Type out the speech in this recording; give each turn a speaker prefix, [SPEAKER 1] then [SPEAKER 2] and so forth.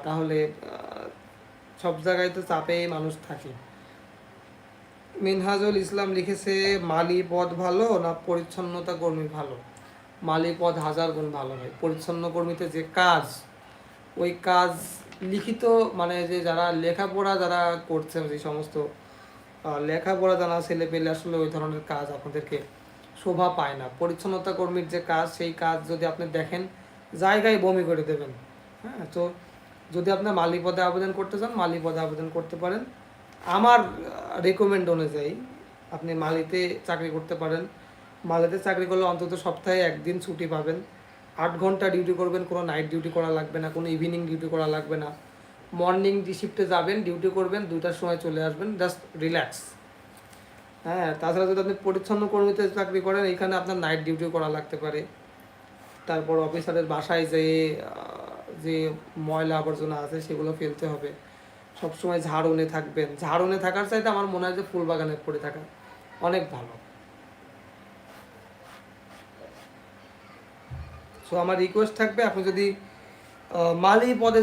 [SPEAKER 1] তাহলে সব জায়গায় তো চাপে মানুষ থাকে। মিনহাজুল ইসলাম লিখেছে, মালি পদ ভালো না পরিচ্ছন্নতা কর্মী ভালো? মালি পদ 1000 গুণ ভালো হয়। পরিচ্ছন্ন কর্মীতে যে কাজ, ওই কাজ লিখিত, মানে যে যারা লেখাপড়া যারা করছে, যে সমস্ত লেখাপড়া জানা ছেলে পেলে আসলে ওই ধরনের কাজ আপনাদেরকে শোভা পায় না। পরিচ্ছন্নতা কর্মীর যে কাজ, সেই কাজ যদি আপনি দেখেন জায়গায় বমি করে দেবেন। হ্যাঁ, তো যদি আপনি মালি পদে আবেদন করতে চান, মালি পদে আবেদন করতে পারেন। আমার রেকমেন্ড অনুযায়ী আপনি মালিতে চাকরি করতে পারেন। মালিতে চাকরি করলে অন্তত সপ্তাহে একদিন ছুটি পাবেন। 8 ঘন্টা ডিউটি করবেন, কোনো নাইট ডিউটি করা লাগবে না, কোনো ইভিনিং ডিউটি করা লাগবে না। মর্নিং শিফটে যাবেন, ডিউটি করবেন, 2টার সময় চলে আসবেন, জাস্ট রিল্যাক্স। হ্যাঁ, তাছাড়া যদি আপনি পরিচ্ছন্ন কর্মীতে চাকরি করেন, এখানে আপনার নাইট ডিউটি করা লাগতে পারে। তারপর অফিসারের বাসায় যেয়ে যে ময়লা আবর্জনা আছে সেগুলো ফেলতে হবে। সবসময় ঝাড়ুনে থাকবেন। ঝাড়ুনে থাকার চাইতে আমার মনে হয় যে ফুল বাগানে পড়ে থাকা অনেক ভালো। সো আমার রিকোয়েস্ট থাকবে, আপনি যদি মালি পদে